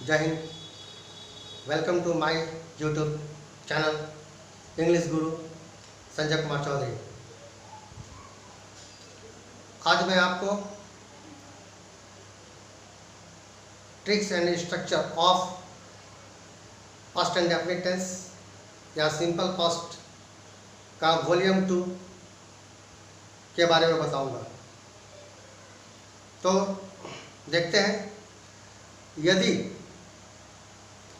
जय Hind. Welcome to my YouTube channel English guru Sanjay Kumar Chaudhary. आज मैं आपको tricks and structure of past and definite tense या सिंपल पास्ट का वॉल्यूम 2 के बारे में बताऊंगा। तो देखते हैं, यदि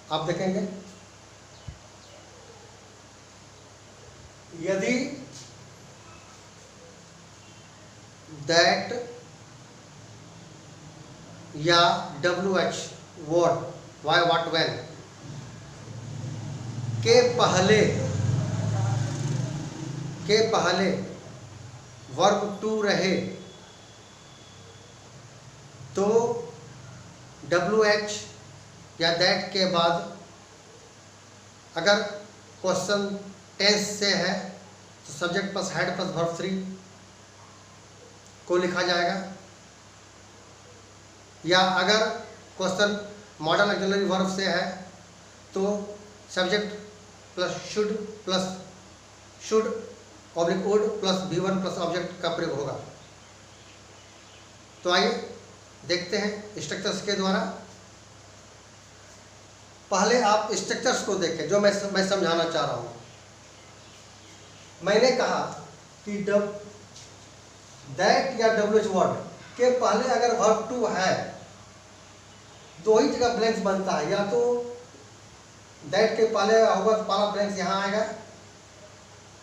आप देखेंगे, यदि दैट या WH word why what when के पहले वर्ब टू रहे तो WH या दैट के बाद अगर क्वेश्चन टेंस से है तो subject plus head plus verb 3 को लिखा जाएगा, या अगर क्वेश्चन मॉडल ऑक्सिलरी वर्ब से है तो subject plus should oblique would plus V1 plus object का प्रयोग होगा। तो आइए देखते हैं स्ट्रक्चर्स के द्वारा। पहले आप स्ट्रक्चर्स को देखें जो मैं समझाना चाह रहा हूं। मैंने कहा कि दैट या WH वर्ड के पहले अगर वर्ब टू है दो ही जगह ब्लैंक्स बनता है, या तो दैट के पहले होगा तो पहला ब्लैंक्स यहाँ आएगा,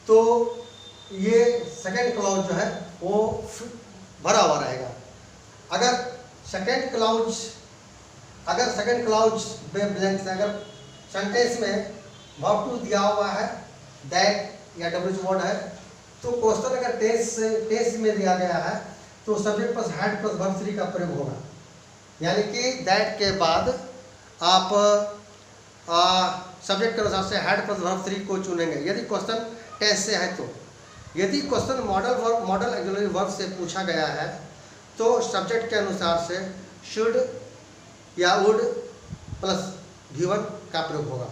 तो ये सेकेंड क्लाउज जो है वो भरा हुआ रहेगा। अगर सेकेंड क्लाउज में ब्लैंक्स, अगर सेंटेंस में वर्ब टू दिया हुआ है दैट या WH वर्ड है, तो क्वेश्चन अगर टेंस में दिया गया है तो subject plus head plus verb 3 का प्रयोग होगा। यानी कि दैट के बाद आप सब्जेक्ट के अनुसार से हेड प्लस वर्ब 3 को चुनेंगे यदि क्वेश्चन टेंस से है। तो यदि क्वेश्चन मॉडल ऑक्सिलरी वर्ब से पूछा गया है तो सब्जेक्ट के अनुसार से शुड या वुड प्लस V1 का प्रयोग होगा।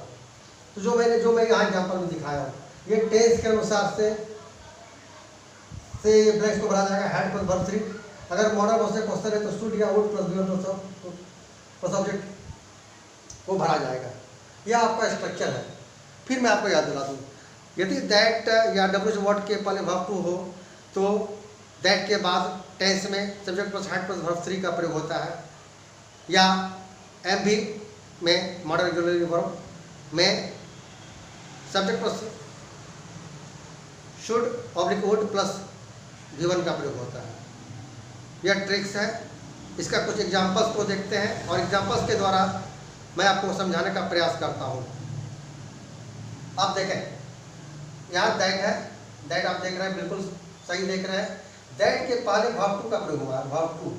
तो जो मैं यहाँ एग्जाम्पल में दिखाया हूँ, ये टेंस के अनुसार से ब्लैंक्स को भरा जाएगा हेड प्लस वर्ब 3। अगर मॉडल वर्ब से क्वेश्चन है तो शुड या would plus V1 plus object को भरा जाएगा। यह आपका स्ट्रक्चर है। फिर मैं आपको याद दिला दूँ, यदि दैट या WH वर्ड के पहले वर्ब टू हो तो दैट के बाद टेंस में subject plus head plus verb 3 का प्रयोग होता है, या MV में मॉडल ऑक्सिलरी वर्ब में subject plus should oblique would plus V1 का प्रयोग होता है। यह ट्रिक्स है। इसका कुछ एग्जांपल्स को देखते हैं और एग्जांपल्स के द्वारा मैं आपको समझाने का प्रयास करता हूँ। आप देखें, यहाँ दैट है, दैट आप देख रहे हैं, बिल्कुल सही देख रहे हैं। दैट के पहले वर्ब टू का प्रयोग हुआ है, वर्ब टू।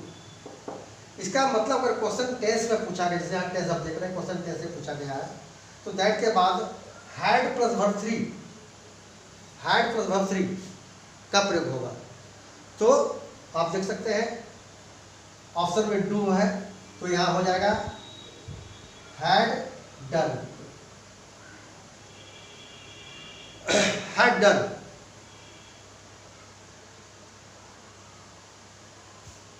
इसका मतलब अगर क्वेश्चन टेंस में पूछा गया, जैसे यहाँ टेंस आप देख रहे हैं, क्वेश्चन टेंस से पूछा गया है, तो दैट के बाद हेड प्लस वर्ब 3 का प्रयोग होगा। तो आप देख सकते हैं ऑप्शन में डू है, तो यहाँ हो जाएगा had done, had done.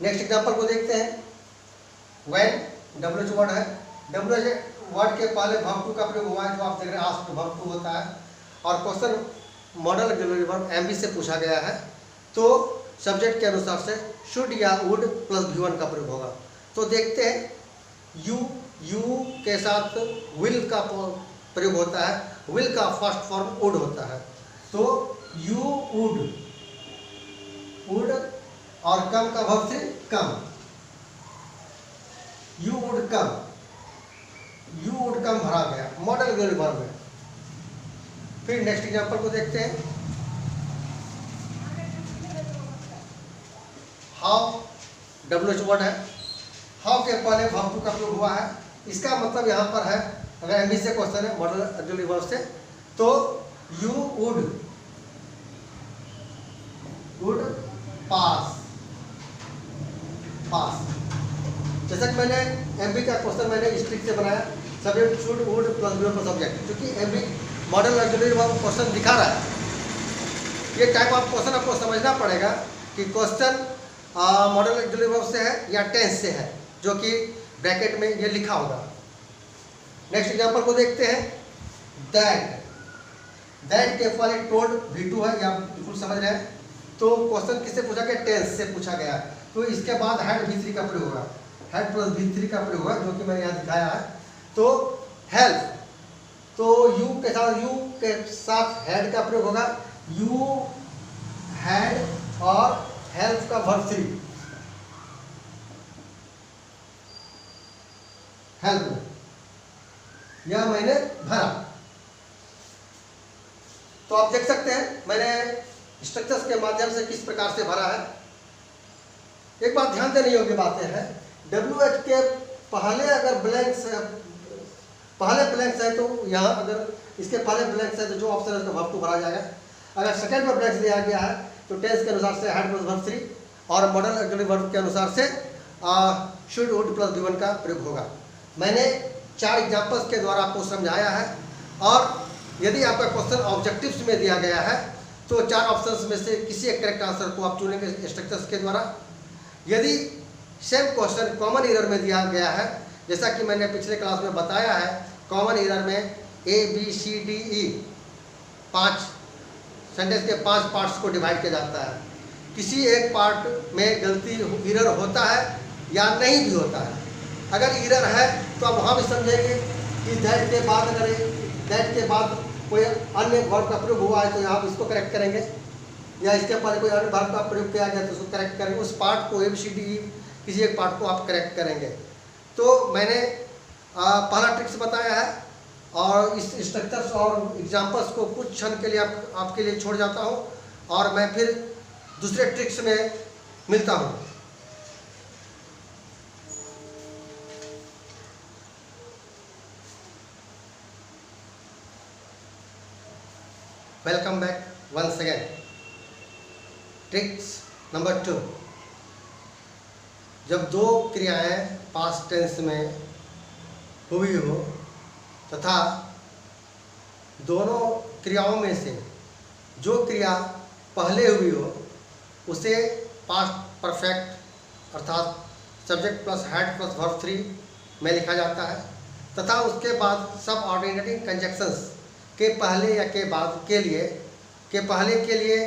Next example को देखते हैं। व्हेन WH वर्ड है, WH वर्ड के पहले वर्ब टू का प्रयोग हुआ है, जो आप देख रहे हैं आस्क्ड वर्ब टू होता है, और question model auxiliary verb MV से पूछा गया है तो सब्जेक्ट के अनुसार से शुड या वुड प्लस V1 का प्रयोग होगा। तो देखते हैं, यू के साथ विल का प्रयोग होता है, विल का फर्स्ट फॉर्म वुड होता है, तो यू वुड और कम का वर्ब से कम, यू वुड कम भरा गया मॉडल ऑक्सिलरी वर्ब में। फिर नेक्स्ट एग्जांपल को देखते हैं। हाउ WH वर्ड है, हाउ के पहले वर्ब टू का प्रयोग हुआ है। इसका मतलब यहाँ पर है, अगर MV से क्वेश्चन है मॉडल ऑक्सिलरी वर्ब से, तो यू वुड पास, जैसा कि मैंने एमबी का क्वेश्चन मैंने इस ट्रिक से बनाया, subject should would plus V plus object, क्योंकि MB modal auxiliary verb question दिखा रहा है। ये टाइप ऑफ क्वेश्चन आपको समझना पड़ेगा कि क्वेश्चन मॉडल ऑक्सिलरी वर्ब से है या टेंस से है, जो कि ब्रैकेट में ये लिखा होगा। नेक्स्ट एग्जांपल को देखते हैं। दैट के फॉर एक टोल्ड V2 है, या बिल्कुल समझ रहे हैं। तो क्वेश्चन किससे पूछा गया? टेंस से पूछा गया। तो इसके बाद हैड V3 का प्रयोग होगा, हैड प्लस V3 का प्रयोग होगा, जो कि मैंने यहाँ दिखाया है। तो हेल्प, तो यू के साथ हैड का प्रयोग होगा, यू हैड, और हेल्प का वर्ब 3 हेल्प, यह मैंने भरा। तो आप देख सकते हैं मैंने स्ट्रक्चर्स के माध्यम से किस प्रकार से भरा है। एक बात ध्यान देने योग्य बातें हैं, WH के पहले अगर ब्लैंक्स है तो यहाँ अगर इसके पहले ब्लैंक्स है तो जो ऑप्शन है उसका वर्ब 2 भरा जाएगा। अगर सेकंड में ब्लैंक्स दिया गया है तो टेंस के अनुसार से हैड प्लस वर्ब 3, और मॉडल ऑक्सिलरी वर्ब के अनुसार से शुड वुड प्लस V1 का प्रयोग होगा। मैंने 4 एग्जांपल्स के द्वारा आपको समझाया है। और यदि आपका क्वेश्चन ऑब्जेक्टिव्स में दिया गया है तो 4 ऑप्शंस में से किसी एक करेक्ट आंसर को आप चुनेंगे स्ट्रक्चर्स के द्वारा। यदि सेम क्वेश्चन कॉमन एरर में दिया गया है, जैसा कि मैंने पिछले क्लास में बताया है, कॉमन एरर में ABCDE 5 सेंटेंस के 5 पार्ट्स को डिवाइड किया जाता है। किसी एक पार्ट में गलती एरर होता है या नहीं भी होता है। अगर एरर है तो आप वहाँ भी समझेंगे कि दैट के बाद अगर दैट के बाद कोई अन्य वर्ब का प्रयोग हुआ है तो यहाँ इसको करेक्ट करेंगे, या इसके पहले कोई अन्य वर्ब का प्रयोग किया गया तो उसको करेक्ट करेंगे। उस पार्ट को ABCDE किसी एक पार्ट को आप करेक्ट करेंगे। तो मैंने पहला ट्रिक्स बताया है, और इस स्ट्रक्चर्स और एग्जांपल्स को कुछ क्षण के लिए आपके लिए छोड़ जाता हूँ, और मैं फिर दूसरे ट्रिक्स में मिलता हूँ। Welcome back once again. Tricks number 2, जब 2 क्रियाएं पास्ट टेंस में हुई हो तथा दोनों क्रियाओं में से जो क्रिया पहले हुई हो उसे पास्ट परफेक्ट अर्थात subject plus had plus verb 3 में लिखा जाता है, तथा उसके बाद सब ऑर्डिनेटिंग कंजक्शंस के पहले या के बाद के लिए, के पहले के लिए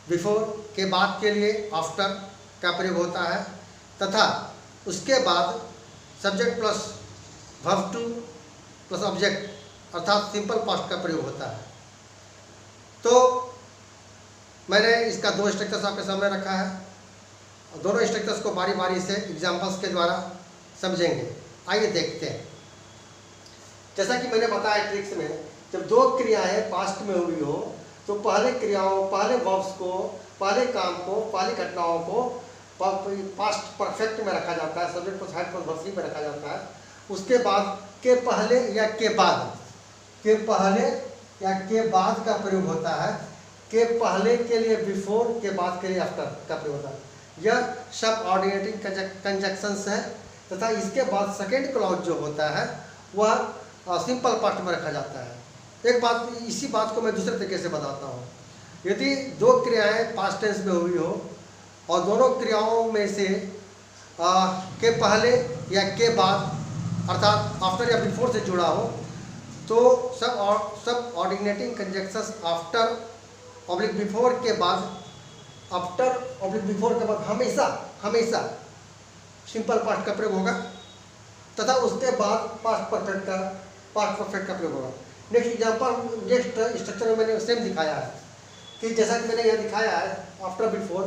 बिफोर, के बाद के लिए आफ्टर का प्रयोग होता है, तथा उसके बाद subject plus verb 2 plus object अर्थात सिंपल पास्ट का प्रयोग होता है। तो मैंने इसका 2 स्ट्रक्चर्स आपके सामने रखा है, और दोनों स्ट्रक्चर्स को बारी बारी से एग्जांपल्स के द्वारा समझेंगे। आइए देखते हैं। जैसा कि मैंने बताया ट्रिक्स में, जब 2 क्रियाएं पास्ट में हुई हो तो पहले क्रियाओं, पहले वर्ब्स को, पहले काम को, पहली घटनाओं को पास्ट परफेक्ट में रखा जाता है, subject plus had plus verb 3 में रखा जाता है। उसके बाद के पहले या के बाद, के पहले या के बाद का प्रयोग होता है। के पहले के लिए बिफोर, के बाद के लिए आफ्टर का प्रयोग होता है। यह सब ऑर्डिनेटिंग कंजक्शंस है, तथा इसके बाद सेकेंड क्लॉज जो होता है वह सिंपल पास्ट में रखा जाता है। एक बात, इसी बात को मैं दूसरे तरीके से बताता हूँ। यदि 2 क्रियाएं पास्ट टेंस में हुई हो और दोनों क्रियाओं में से के पहले या के बाद अर्थात आफ्टर या बिफोर से जुड़ा हो, तो सब ऑर्डिनेटिंग कंजक्शंस आफ्टर ऑब्लिक बिफोर के बाद, आफ्टर ऑब्लिक बिफोर के बाद हमेशा सिंपल पास्ट का प्रयोग होगा, तथा उसके बाद पास्ट परफेक्ट का प्रयोग होगा। नेक्स्ट एग्जांपल, नेक्स्ट स्ट्रक्चर में मैंने सेम दिखाया है कि जैसा कि मैंने यहाँ दिखाया है, आफ्टर बिफोर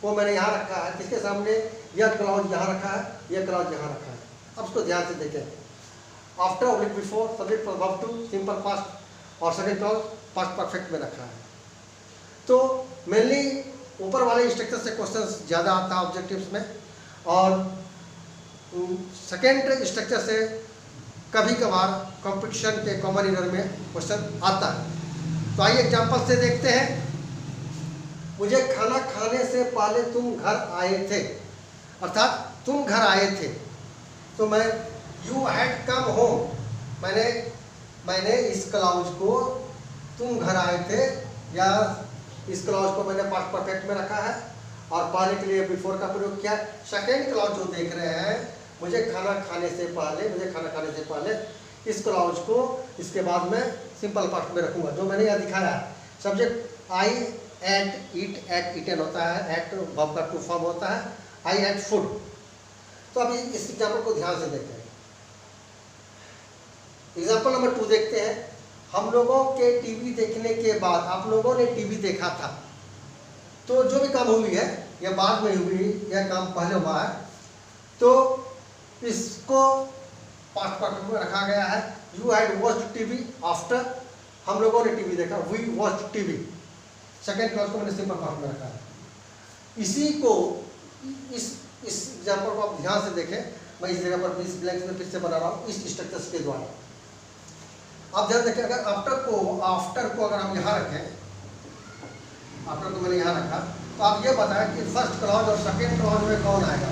को मैंने यहाँ रखा है, किसके सामने? यह क्लॉज यहाँ रखा है, यह क्लॉज यहाँ रखा है। अब इसको ध्यान से देखें। After oblique before, subject plus verb 2 simple past, और सेकंड क्लॉज पास्ट परफेक्ट में रखा है। तो मेनली ऊपर वाले स्ट्रक्चर से क्वेश्चंस ज़्यादा आता है ऑब्जेक्टिव्स में, और सेकेंड स्ट्रक्चर से कभी कभार कॉम्पिटिशन के कॉमन एरर में क्वेश्चन आता है। तो आइए एग्जांपल से देखते हैं। मुझे खाना खाने से पहले तुम घर आए थे, अर्थात तुम घर आए थे, तो मैं यू हैड कम होम, मैंने इस क्लाउज को तुम घर आए थे, या इस क्लाउज को मैंने पास्ट परफेक्ट में रखा है और पहले के लिए बिफोर का प्रयोग किया। सेकेंड क्लाउज जो देख रहे हैं, मुझे खाना खाने से पहले इस क्लाउज को इसके बाद में सिंपल पास्ट में रखूंगा, जो मैंने यहाँ दिखाया है। सब्जेक्ट आई एट ईटन होता है, एट वर्ब का टू फॉर्म होता है, आई एट फूड। तो अभी इस एग्जाम्पल को ध्यान से देखें। एग्जाम्पल नंबर 2 देखते हैं। हम लोगों के टीवी देखने के बाद, आप लोगों ने टीवी देखा था, तो जो भी काम हुई है या बाद में हुई या काम पहले हुआ है, तो इसको पास्ट परफेक्ट में रखा गया है। You had watched TV after, हम लोगों ने टीवी देखा, we watched TV. Second class को मैंने सिंपल पास्ट में रखा है। इसी को इस एग्जाम्पल को आप ध्यान से देखें। मैं इस जगह पर इस ब्लैंक्स में फिर से बना रहा हूँ इस स्ट्रक्चर्स के द्वारा। आप ध्यान देखें, अगर आफ्टर को अगर हम यहाँ रखें, आफ्टर को मैंने यहाँ रखा, तो आप ये बताएं कि फर्स्ट क्लॉज और सेकेंड क्लॉज में कौन आएगा।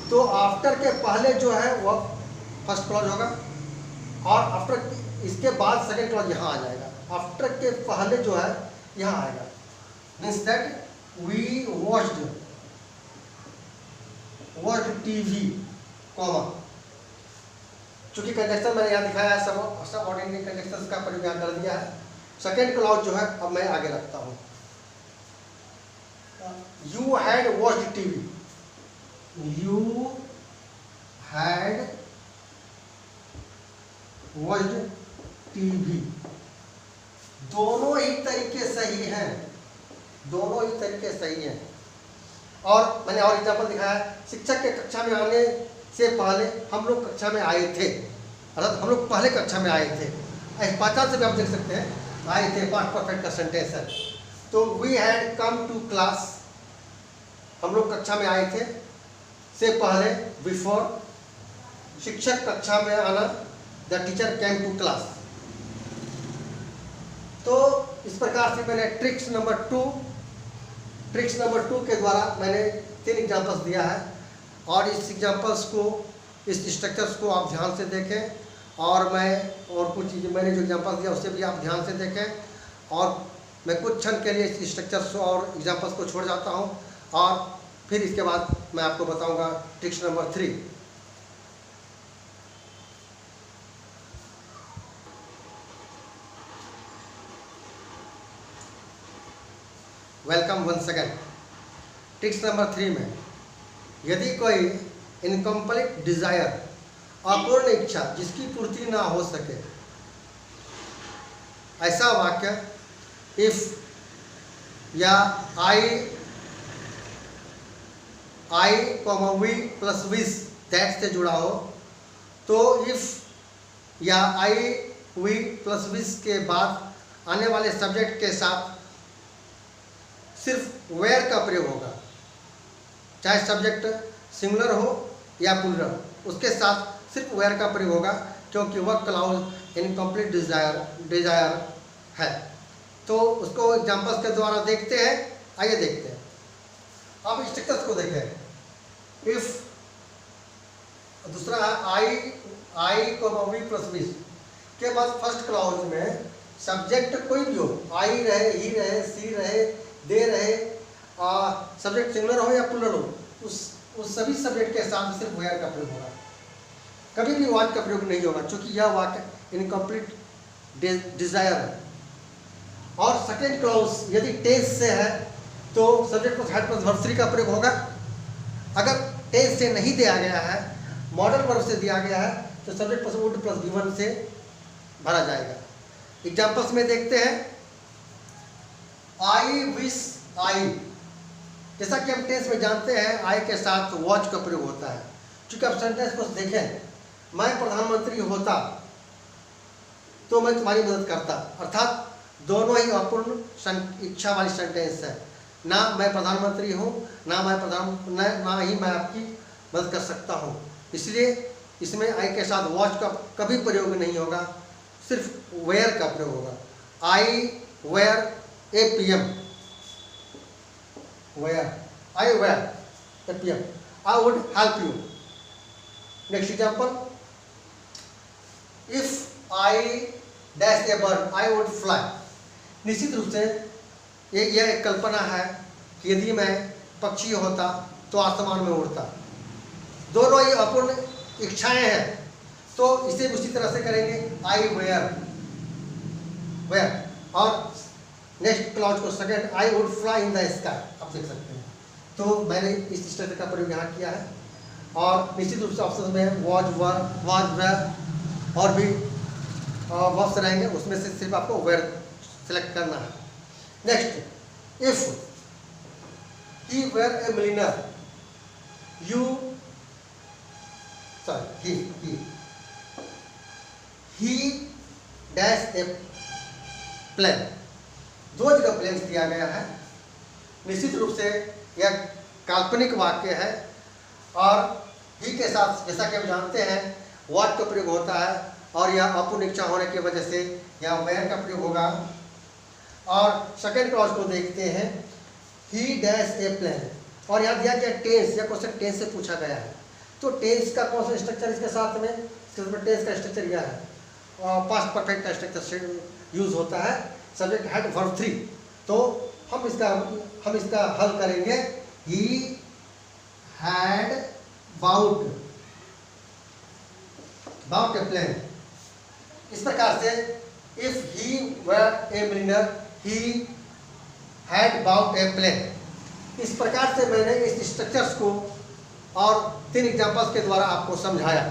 तो आफ्टर के पहले जो है वह फर्स्ट क्लॉज होगा, और आफ्टर इसके बाद सेकेंड क्लॉज यहाँ आ जाएगा। आफ्टर के पहले जो है यहाँ आएगा, means that we watched TV, comma, चूंकि कंजक्शन मैंने यहाँ दिखाया है, सब ऑर्डिनरी कंजक्शंस का प्रयोग यहाँ कर दिया है। सेकेंड क्लॉज जो है अब मैं आगे रखता हूँ। You had watched TV, you had watched TV. दोनों ही तरीके सही हैं, दोनों ही तरीके सही हैं। और मैंने और एग्जाम्पल दिखाया है। शिक्षक के कक्षा में आने से पहले हम लोग कक्षा में आए थे, अर्थात हम लोग पहले कक्षा में आए थे। पहचान से भी आप देख सकते हैं, आए थे पास्ट परफेक्ट का सेंटेंस है। तो we had come to class, हम लोग कक्षा में आए थे, से पहले बिफोर, शिक्षक कक्षा में आना, the teacher came to class. तो इस प्रकार से मैंने ट्रिक्स नंबर 2 के द्वारा मैंने 3 एग्जाम्पल्स दिया है। और इस एग्जाम्पल्स को, इस स्ट्रक्चर्स को आप ध्यान से देखें, और कुछ चीज़ें मैंने जो एग्जाम्पल्स दिया उसे भी आप ध्यान से देखें। और मैं कुछ क्षण के लिए इस स्ट्रक्चर्स और एग्जाम्पल्स को छोड़ जाता हूं, और फिर इसके बाद मैं आपको बताऊंगा tricks number 3। Welcome once again. Tricks number 3 में, यदि कोई इनकम्प्लीट डिजायर, अपूर्ण इच्छा जिसकी पूर्ति ना हो सके, ऐसा वाक्य इफ या आई वी प्लस विश दैट से जुड़ा हो, तो इफ या आई वी प्लस विश के बाद आने वाले सब्जेक्ट के साथ सिर्फ वेयर का प्रयोग होगा। चाहे सब्जेक्ट सिंगुलर हो या प्लूरल, उसके साथ सिर्फ वेयर का प्रयोग होगा, क्योंकि वह क्लाउज इनकम्प्लीट डिजायर है। तो उसको एग्जाम्पल्स के द्वारा देखते हैं। आइए देखते हैं। अब स्ट्रक्चर्स को देखें। इफ दूसरा है आई वी प्लस विश के बाद फर्स्ट क्लाउज में सब्जेक्ट कोई भी हो, आई रहे, ही रहे, सी रहे, दे रहे, सब्जेक्ट सिंगुलर हो या प्लूरल हो, उस सभी सब्जेक्ट के साथ सिर्फ वेयर का प्रयोग होगा, कभी भी वाक्य का प्रयोग नहीं होगा, क्योंकि यह वाक्य इनकम्प्लीट डिजायर है। और सेकेंड क्लाउज यदि टेंस से है तो subject plus head plus verb 3 का प्रयोग होगा। अगर टेंस से नहीं दिया गया है, मॉडल वर्ब से दिया गया है, तो subject plus would plus V1 से भरा जाएगा। एग्जाम्पल्स में देखते हैं। आई विश आई, जैसा कि हम टेंस में जानते हैं आई के साथ वॉच का प्रयोग होता है। चूंकि आप सेंटेंस को देखें, मैं प्रधानमंत्री होता तो मैं तुम्हारी मदद करता, अर्थात दोनों ही अपूर्ण इच्छा वाली सेंटेंस है। ना मैं प्रधानमंत्री हूँ, ना ही मैं आपकी मदद कर सकता हूँ। इसलिए इसमें आई के साथ वॉच का कभी प्रयोग नहीं होगा, सिर्फ वेयर का प्रयोग होगा। I were a PM, were, I were a PM, I would help you, next example, if I dash a bird I would fly. निश्चित रूप से यह एक कल्पना है कि यदि मैं पक्षी होता तो आसमान में उड़ता। दोनों ही अपूर्ण इच्छाएं हैं, तो इसे उसी तरह से करेंगे, आई वेयर वेयर। और नेक्स्ट क्लॉज को second, I would fly in the sky, आप देख सकते हैं। तो मैंने इस स्ट्रक्चर का प्रयोग यहाँ किया है। और निश्चित रूप से ऑप्शन में वॉज वेयर और भी वर्ब्स रहेंगे, उसमें से सिर्फ आपको वेयर सेलेक्ट करना है। Next, if he were a millionaire you sorry he dash a plane. दो जगह प्लेन दिया गया है। निश्चित रूप से यह काल्पनिक वाक्य है और ही के साथ जैसा कि हम जानते हैं व्हाट का प्रयोग होता है, और यह अपूर्ण इच्छा होने की वजह से यह वेयर का प्रयोग होगा। और सेकेंड क्लॉज को देखते हैं, ही डैश ए प्लेन, और यहाँ दिया गया टेंस, या क्वेश्चन टेंस से पूछा गया है। तो टेंस का कौन सा स्ट्रक्चर इसके साथ में, टेंस का स्ट्रक्चर यह है, पास्ट परफेक्ट का स्ट्रक्चर यूज होता है, सब्जेक्ट हैड वर्ब 3। तो हम इसका हल करेंगे, he had bought a plane. इस प्रकार से if he were a millionaire he had bought a plane. इस प्रकार से मैंने इस स्ट्रक्चर्स को और 3 एग्जांपल्स के द्वारा आपको समझाया।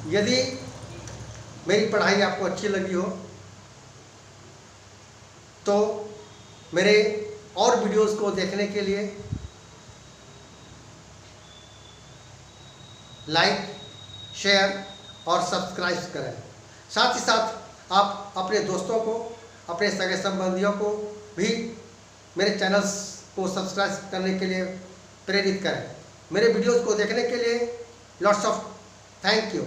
यदि मेरी पढ़ाई आपको अच्छी लगी हो तो मेरे और वीडियोस को देखने के लिए लाइक, शेयर और सब्सक्राइब करें। साथ ही साथ आप अपने दोस्तों को, अपने सगे संबंधियों को भी मेरे चैनल्स को सब्सक्राइब करने के लिए प्रेरित करें। मेरे वीडियोस को देखने के लिए लॉट्स ऑफ थैंक यू।